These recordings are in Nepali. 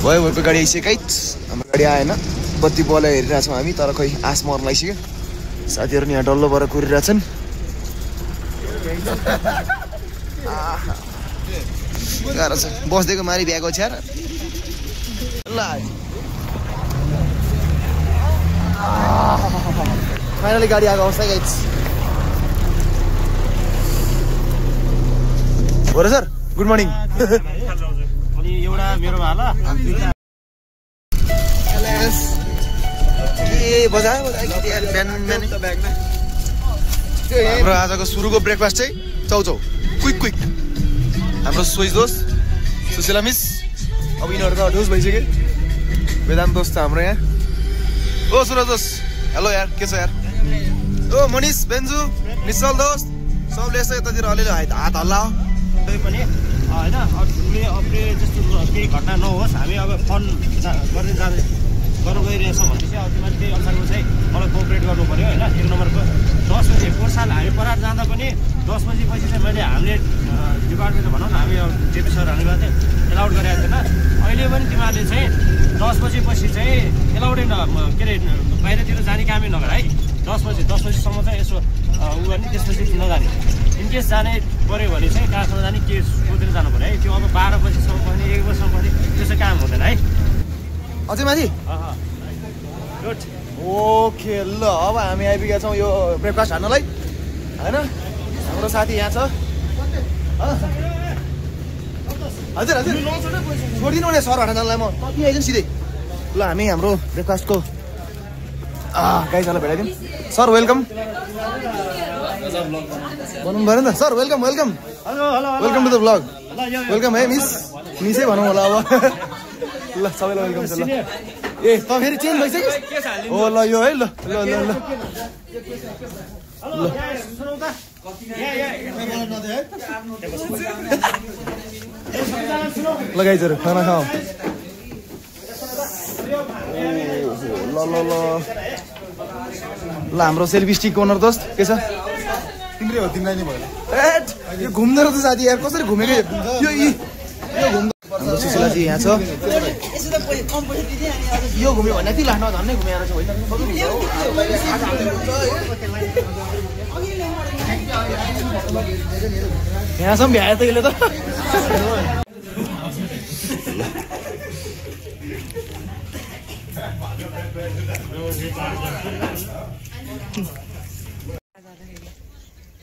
भयोको गाडी आइसक्यो हाम्रो गाडी आएन बत्ती बल हेरिरहेछौँ हामी तर खै आस मर्न लागिसक्यो साथीहरू नि यहाँ डल्लो भएर कुरिरहेछन् गाह्रो छ बस्देको मारी भ्याएको छ ल फाइनली गाडी आएको अवस्था गाइस हो र सर गुड मर्निङ अनि एउटा मेरो भाला हाम्रो आजको सुरुको ब्रेकफास्ट चाहिँ चाउचाउ क्विक हाम्रो सोच दोस्त सुशीला मिस अब यिनीहरू त ढोस भइसक्यो वेदान्त दोस्त छ हाम्रो यहाँ ओ सुरज दोस्त हेलो यार के छ यार ओ मनिष बेन्जु निश्चल दोस्त सबले यसो यतातिर अलिअलि हात हल्ला पनि होइन अप्रे जस्तो केही घटना नहोस् हामी अब फन गर्नु गइरहेछौँ भनेपछि अब तिमीले त्यही अनुसारको चाहिँ मलाई कोअपरेट गर्नु पऱ्यो होइन 1 नम्बरको 10 बजी पोहोर साल हामी परार जाँदा पनि 10 बजीपछि चाहिँ मैले हामीले डिपार्टमेन्ट भनौँ न हामी जेपी सर हामीलाई चाहिँ एलाउड गरेको थिएन अहिले पनि तिमीहरूले चाहिँ 10 बजीपछि चाहिँ एलाउडै के अरे बाहिरतिर जाने कामै नगर है 10 बजीसम्म चाहिँ यसो उ गर्ने त्यसपछि नजाने इनकेस जाने पऱ्यो भने चाहिँ कहाँसम्म जाने के सोधेर जानु पऱ्यो है त्यो अब 12 बजीसम्म पनि 1 बजीसम्म पनि त्यसो काम हुँदैन है अझै माथि गुड ओके ल अब हामी आइपुगेका छौँ यो ब्रेकफास्ट हान्नलाई होइन हाम्रो साथी यहाँ छ हजुर छोडिदिनु भने सर हटाउनलाई म त्यहीँ आइदिउँ सिधै ल हामी हाम्रो ब्रेकफास्टको गाइजलाई भेटाइदिउँ सर वेलकम भनौँ भएन त sir welcome welcome to the blog welcome है मिसै भनौँ होला अब ल सबैलाई वेलकम छ ल ए त फेरि चेन्ज भइसक्यो हो ल यो है ल ल ल ल गाइजहरु खाना खाऊ ल ल ल ल हाम्रो सेल्फी स्टिक ओनर दोस्त के छ तिम्रै हो तिमीलाई नै भयो यो घुम्दै रहेछ साथी यार कसरी घुमेको यो घुम्दै हाम्रो सुशीलाजी यहाँ छ यो घुम्यो भने ती लास्टमा झन्नै घुमेर छ होइन यहाँसम्म भ्याए त यसले त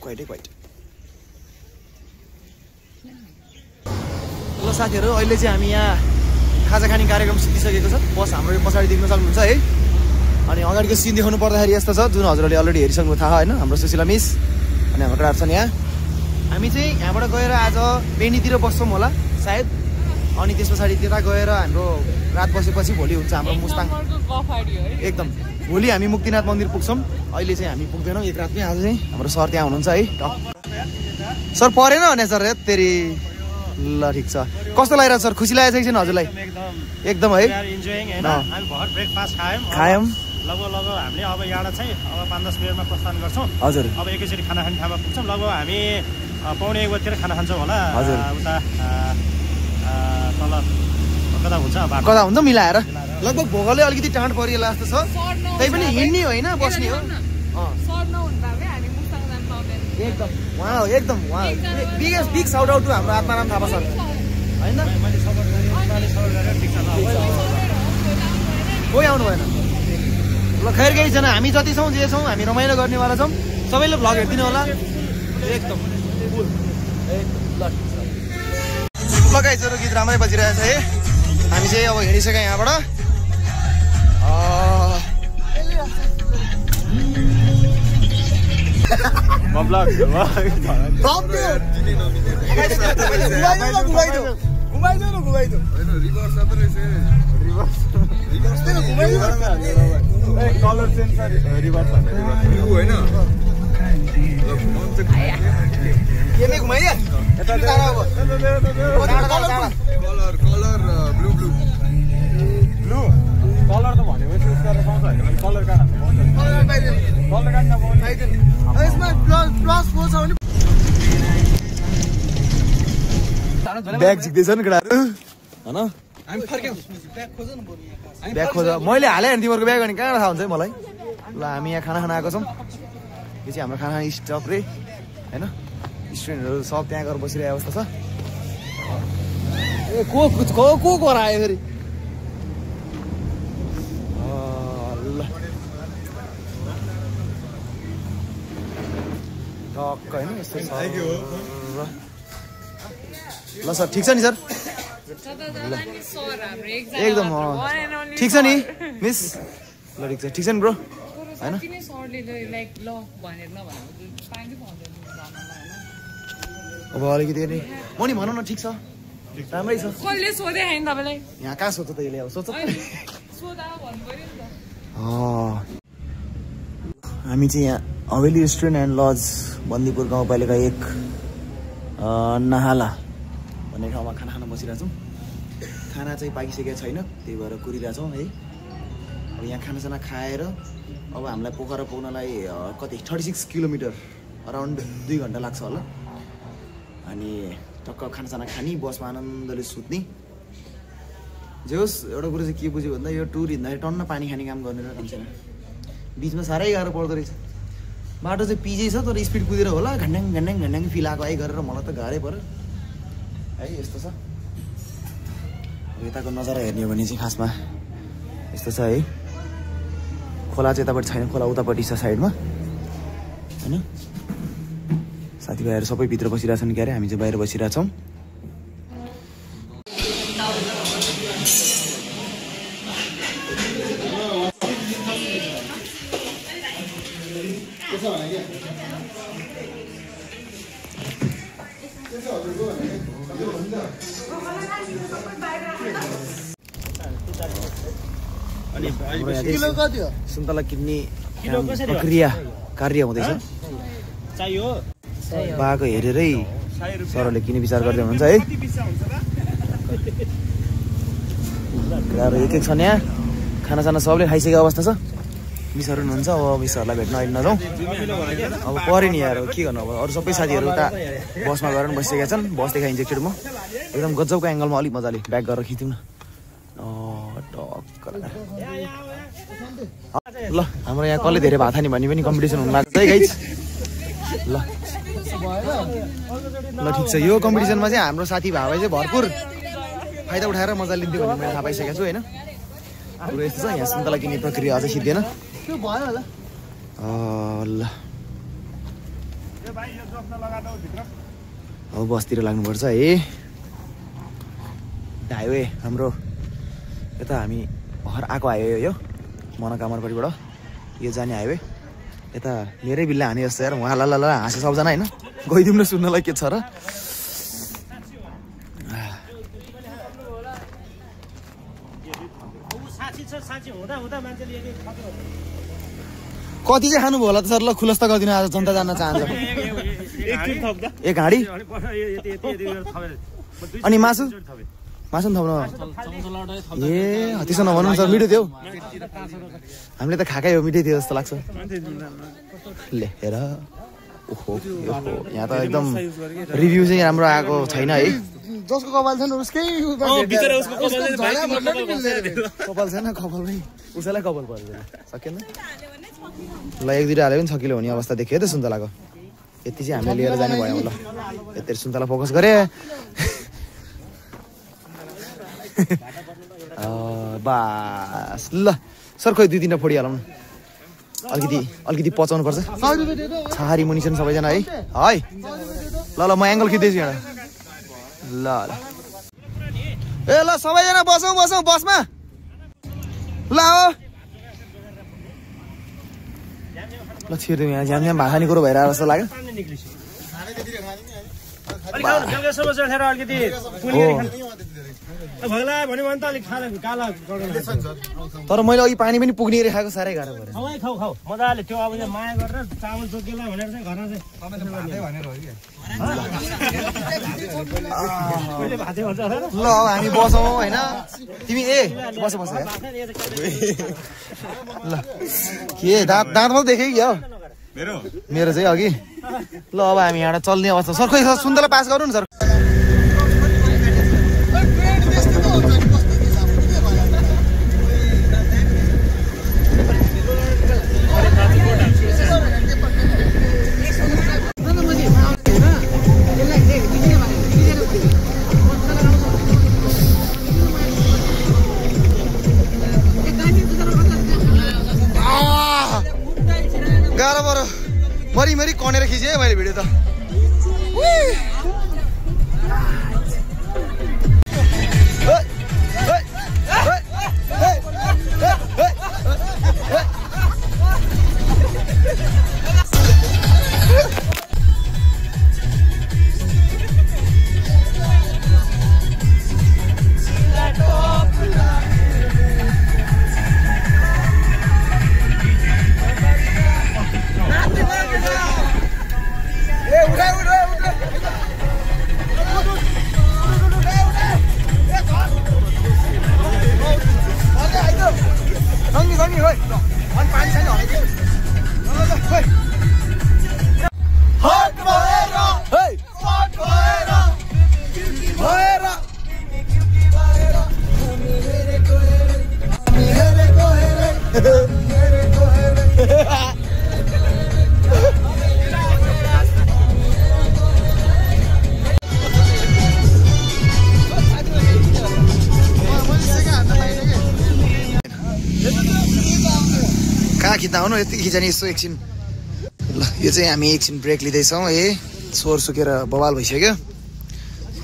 क्वाइट ल साथीहरू अहिले चाहिँ हामी यहाँ खाजा खाने कार्यक्रम सिद्धिसकेको छ बस हाम्रो यो पछाडि देख्न सक्नुहुन्छ है अनि अगाडिको सिन देखाउनु पर्दाखेरि यस्तो छ जुन हजुरहरूले अलरेडी हेरिसक्नु थाहा होइन हाम्रो सुशीला मिस अनि हाम्रो केटाहरू छन् यहाँ हामी चाहिँ यहाँबाट गएर आज बेनीतिर बस्छौँ होला सायद अनि त्यस पछाडि त्यता गएर हाम्रो रात बसेपछि भोलि हुन्छ हाम्रो मुस्ताङ एकदम भोलि हामी मुक्तिनाथ मन्दिर पुग्छौँ अहिले चाहिँ हामी पुग्दैनौँ एक रातमै आज चाहिँ हाम्रो सर त्यहाँ हुनुहुन्छ है सर परेन भने सर तेरि ल ठिक छ कस्तो लागिरहेको सर खुसी लागेको छैन हजुरलाई एकदम है खायौँ लगभग हामीले अब यहाँ चाहिँ अब 5-10 मिनटमा प्रस्थान गर्छौँ हजुर अब एकैचोटि खाना खाने ठाउँमा पुग्छौँ लगभग हामी 1:45 बजीतिर खाना खान्छौँ होला हजुर उता तल कता हुन्छ मिलाएर लगभग भोगले अलिकति टाढ परिएला जस्तो छ त्यही पनि हिँड्ने होइन बस्ने हो एकदम बिग साउट आउट टु हाम्रो आत्माराम थापा सर होइन कोही आउनु भएन ल खैर केही छैन हामी जति छौँ जे छौँ हामी रमाइलो गर्नेवाला छौँ सबैले भ्लग हेरिदिनु होला एकदम लगाइसकेको गीत राम्रै बजिरहेछ है हामी चाहिँ अब हिँडिसक्यौँ यहाँबाट ब्याग झिक्दैछ नि केटाहरू होइन ब्याग खोज मैले हालेँ नि तिमीहरूको ब्याग अनि कहाँ थाहा हुन्छ है मलाई ल हामी यहाँ खाना खान आएको छौँ यो चाहिँ हाम्रो खाना स्टप रे होइन स्टुडेन्टहरू सब त्यहाँ गएर बसिरहेको अवस्था छ ए को गरायो फेरि ल टक्क होइन यस्तो छ ल सर ठिक छ नि सर एकदम ठिक छ नि मिस ल ठिक छ नि ब्रो होइन अब अलिकति नि म नि भनौँ न ठिक छ राम्रै छ यहाँ कहाँ सोध्छ त यसले अब सोध्छ हामी चाहिँ यहाँ Haveli restaurant and lodge Bandipur गाउँपालिका 1 नाहाला भन्ने ठाउँमा खाना खान बसिरहेको छौँ खाना चाहिँ पाकिसकेको छैन त्यही भएर कुरिरहेछौँ है अब यहाँ खानासाना खाएर अब हामीलाई पोखरा पुग्नलाई कति 36 किलोमिटर अराउन्ड 2 घन्टा लाग्छ होला अनि टक्क खानासाना खाने बसमा आनन्दले सुत्ने जे होस् एउटा कुरो चाहिँ के बुझ्यो भन्दा यो टुर हिँड्दाखेरि टन्न पानी खाने काम गर्ने र काम छैन बिचमा साह्रै गाह्रो पर्दो रहेछ बाटो चाहिँ पिजै छ तर स्पिड कुदेर होला घन्ड्याङ घन्ड्याङ घन्ड्याङ फिल आएको है गरेर मलाई त गाह्रै पऱ्यो है यस्तो छ यताको नजारा हेर्ने हो भने चाहिँ खासमा यस्तो छ है खोला चाहिँ यतापट्टि छैन खोला उतापट्टि छ साइडमा होइन साथीभाइहरू सबै भित्र बसिरहेछन् क्यारे हामी चाहिँ बाहिर बसिरहेछौँ सुन्तला किन्ने प्रक्रिया कार्य हुँदैछ बाको हेरेरै सरले किन्ने विचार गर्दै हुनुहुन्छ है गाह्रो एक छ यहाँ खानासाना सबले खाइसकेको अवस्था छ मिसहरू हुनुहुन्छ अब मिसहरूलाई भेट्न अहिले नजाउँ अब पऱ्यो नि यार के गर्नु अब अरू सबै साथीहरू उता बसमा गएर बसिसकेका छन् बस देखाइन्छ एकचोटि म एकदम गजबको एङ्गलमा अलिक मजाले ब्याक गरेर खिच्यौँ न ल हाम्रो यहाँ कसले धेरै भात खाने भन्ने पनि कम्पिटिसन हुनु लाग्छ है गाइज ल ल ठिक छ यो कम्पिटिसनमा चाहिँ हाम्रो साथीभाइ चाहिँ भरपुर फाइदा उठाएर मजा लिन्थ्यो भन्ने मैले थाहा पाइसकेको छु होइन कुरो यस्तो छ यहाँ सुन्तला किन्ने प्रक्रिया अझै सिद्धिएन ल अब बसतिर लाग्नुपर्छ है हाइवे हाम्रो यता हामी भर्खर आएको हाइवे यो मनोकामरपट्टिबाट यो जाने हाइवे यता मेरै बिल्ला हाने जस्तो यार उहाँ ल हाँसे सबजना होइन गइदिउँ न सुन्नलाई के छ र कति चाहिँ खानुभयो होला त सर ल खुलस्त गरिदिनु आज जनता जान्न चाहन्छ एक हाँडी अनि मासु मासु पनि थप्नु ए त्यसो नभन्नु सर मिठो थियो हामीले त खाएकै हो मिठै थियो जस्तो लाग्छ लेखेर ओहो यहाँ त एकदम रिभ्यू चाहिँ राम्रो आएको छैन है जसको कपाल छैन उसकै कपाल छैन कपाल पनि उसैलाई कपाल पर्दैन सकेन ल एक दुईवटा हाले पनि सकिलो हुने अवस्था देखियो त सुन्तलाको यति चाहिँ हामीले लिएर जाने भयो ल यति सुन्तला फोकस गरे बास ल सर खोइ 2-3 फोडिहालौँ अलिकति पचाउनु पर्छ छहारी मुनि छन् सबैजना है ल म एङ्गल खिच्दैछु यहाँ ल ए ल सबैजना बसौँ बसमा ल ल छिर्दिउँ यहाँ झ्याम भाषा नि कुरो भइरहेको जस्तो लाग्यो तर मैले अघि पानी पनि पुग्ने खाएको साह्रै गाह्रो पऱ्यो मजाले त्यो अब माया गरेर चामल जोगिएला भनेर चाहिँ घरमा ल हामी बसौँ होइन तिमी ए बस ल के दाँत मात्रै देखेँ कि हो मेरो चाहिँ अघि ल अब हामी यहाँ चल्ने अवस्था सर खोइ सुन्तला पास गरौँ न सर भरिमरि कनेर खिचेँ मैले भिडियो त कहाँ खिच्दा हुनु यति खिच्ने यसो एकछिन ल यो चाहिँ हामी एकछिन ब्रेक लिँदैछौँ स्वर सुकेर बवाल भइसक्यो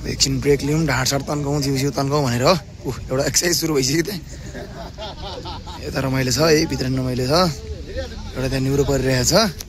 एकछिन ब्रेक लिउँ ढाडसाड तन्काउँ जिउ तन्काउँ भनेर हो एउटा एक्सर्साइज सुरु भइसक्यो त्यहाँ यता रमाइलो छ भित्र रमाइलो छ एउटा त्यहाँ निहुरो परिरहेको छ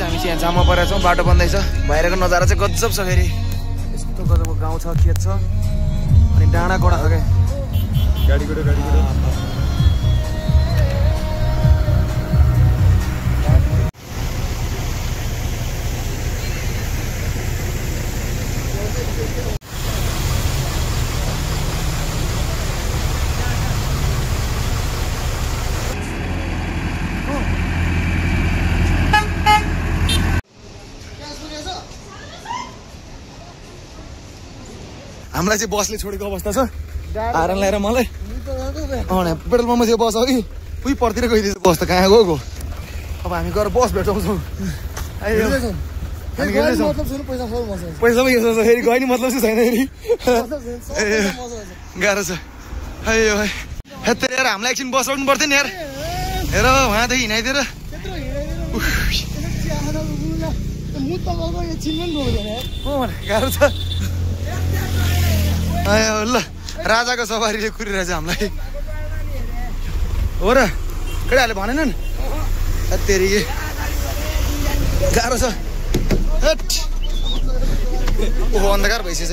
हामी चाहिँ यहाँ जाममा परेका छौँ बाटो बन्दैछ बाहिरको नजारा चाहिँ गजब छ फेरि यस्तो गजबको गाउँ छ खेत छ अनि डाँडा गोडा छ क्या गाडी हामीलाई चाहिँ बसले छोडेको अवस्था छ आराम ल्याएर मलाई पेट्रोल पम्पमा थियो बस अघि उही परतिर गइदिएछ बस त कहाँ गएको अब हामी गएर बस भेटाउँछौँ पैसा पनि यसो छ फेरि गयो नि मतलब चाहिँ छैन फेरि गाह्रो छ अयो हेतेर यार हामीलाई एकछिन बस उठ्नु पर्थ्यो नि यार हेर उहाँदेखि हिँडाइदिएर गाह्रो छ ल राजाको सवारीले कुरिरहेछ हामीलाई हो र केटाहरूले भनेनन् तेरि गाह्रो छ ओहो अन्धकार भइसकेछ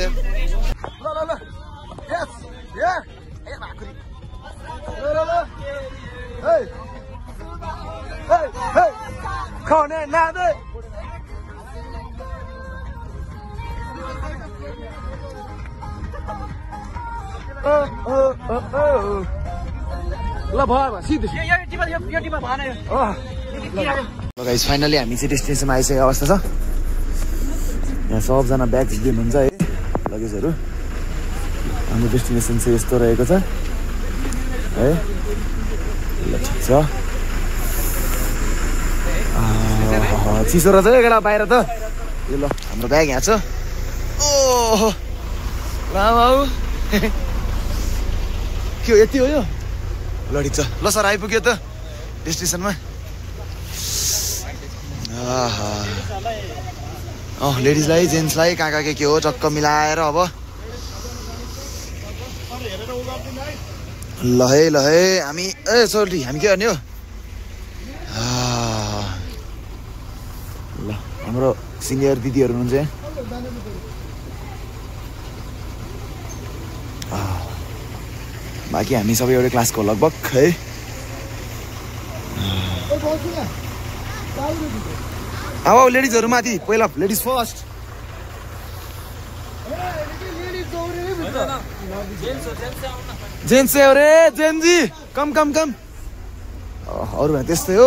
ल भयो सिधै गाइस फाइनली हामी चाहिँ डेस्टिनेसनमा आइसकेको अवस्था छ यहाँ सबजना ब्याग दिनुहुन्छ है लगेजहरू हाम्रो डेस्टिनेसन चाहिँ यस्तो रहेको छ है ल ठिक छ चिसो रहेछ है केटा बाहिर त यो ल हाम्रो ब्याग यहाँ छ ओहो बाबु के हो यति हो यो ल ठिक छ ल सर आइपुग्यो त डेस्टिनेसनमा लेडिजलाई जेन्ट्सलाई कहाँ के हो चक्क मिलाएर अब ल है हामी सोल्टी हामी के गर्ने हो ल हाम्रो सिनियर दिदीहरू हुनुहुन्छ बाँकी हामी सबै एउटै क्लासको लगभग है अब लेडिजहरू माथि पहिला लेडिज फर्स्ट जेन्स चाहिँ अरे जेन्जी कम कम कम अरू भए त्यस्तै हो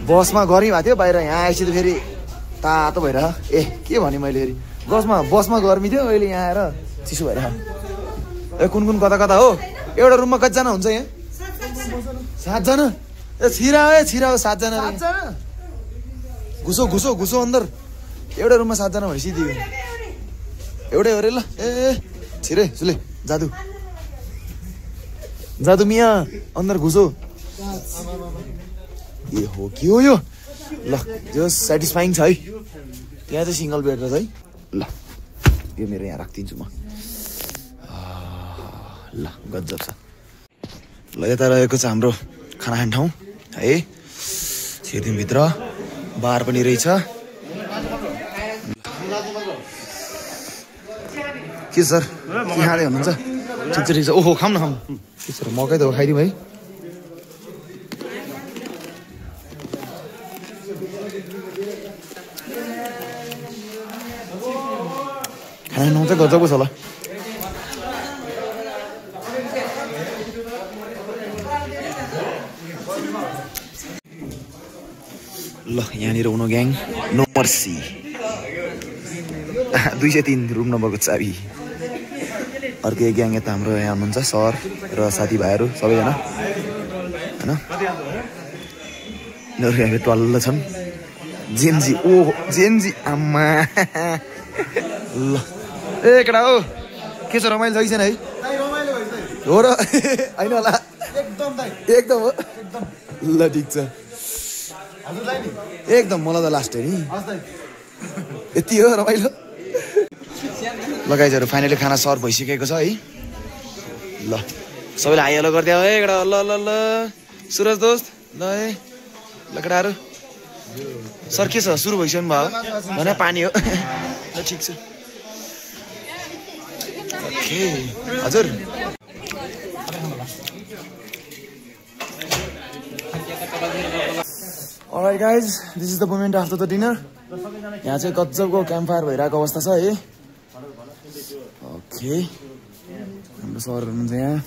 बसमा गर्मी भएको थियो बाहिर यहाँ आएपछि त फेरि तातो भइरह ए के भने मैले फेरि बसमा गर्मी थियो अहिले यहाँ आएर चिसो भइरह ए कुन कुन कता कता हो एउटा रुममा कतिजना हुन्छ यहाँ 7जना ए छिरा हो 7जना घुसो घुसो घुसो अंदर एउटा रुममा 7जना भनेपछि दियो एउटै हो रे ल ए छिरे सुले जादु जादु मिया अंदर घुसो ये हो के हो यो ल जो सेटिस्फाइङ छ है त्यहाँ चाहिँ सिंगल बेड रहेछ है ल यो मेरो यहाँ राखिदिन्छु म ल गजब छ ल यता रहेको छ हाम्रो खाना खाने ठाउँ है छिरदिनभित्र बार पनि रहेछ के सर के खाँदै हुनुहुन्छ ठिक छ ओहो खाऊँ न खाऊँ के सर मकै त हो खाइदिउँ है खाना ठाउँ चाहिँ गजबको छ ल ल यहाँनिर हुनु ग्याङ नो मर्सी 203 रुम नम्बरको चाबी अर्कै ग्याङ यता हाम्रो यहाँ हुनुहुन्छ सर र साथीभाइहरू सबैजना होइन यिनीहरू यहाँ टल्ल छन् जेन्जी ओ जेन्जी आम्मा ल ए केटा हो के छ रमाइलो छ कि छैन है हो र होइन होला एकदम हो ल ठिक छ एकदम मलाई त लास्ट है नि यति हो रमाइलो लगाइजहरू फाइनली खाना सर्भ भइसकेको छ है ल सबैलाई हाई हेलो गरिदियो है केटा ल ल ल सुरज दोस्त ल है ल केटाहरू सर के छ सुरु भइसक्नु भयो होइन पानी हो ल ठिक छ ओके हजुर Alright guys, this is the moment after the dinner. यहाँ चाहिँ गजबको क्याम्प फायर भइरहेको अवस्था छ है ओके हाम्रो सर हुनुहुन्छ यहाँ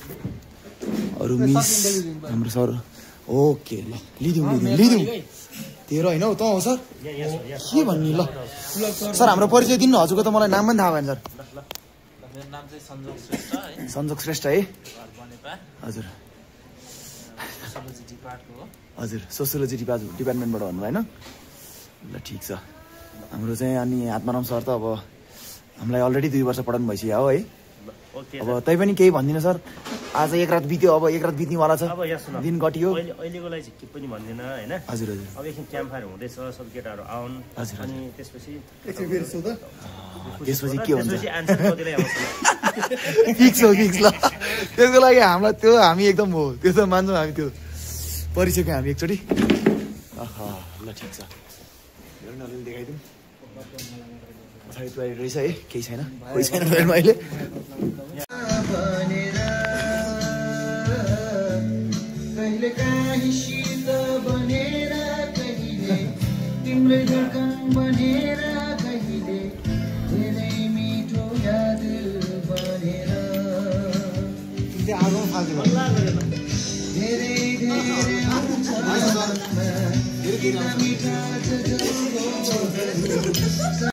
अरू मिस हाम्रो सर ओके ल लिदिउँ तेरो होइन हौ त हो सर के भन्ने ल सर हाम्रो परिचय दिनु हजुरको त मलाई नाम पनि थाहा भएन सर सञ्जोग श्रेष्ठ है हजुर हजुर सोसियोलोजी डिपार्टमेन्टबाट भन्नु होइन ल ठिक छ हाम्रो चाहिँ अनि आत्माराम सर त अब हामीलाई अलरेडी 2 वर्ष पढाउनु भइसक्यो हो है अब तै पनि केही भन्दिनँ सर आज एक रात बित्यो अब एक रात बित्नेवाला छ दिन कटियो अहिलेको लागि चाहिँ के पनि भन्दिनँ होइन हजुर हजुर अब एकछिन क्याम्प फायर हुँदैछ सब केटाहरू आउन् हजुर अनि त्यसपछि के हुन्छ आन्सर कतिलाई आउँछ फिक्स ल त्यसको लागि हामीलाई त्यो हामी एकदम हो त्यो त मान्छौँ हामी त्यो परिचयको हामी एकचोटि ल ठिक छ देखाइदिउँ पछाडि तयारी रहेछ है केही छैन कोही छैन अहिले तिम्रो धडकन बनेर कहिले धेरै मिठो याद बनेर धेरै धेरै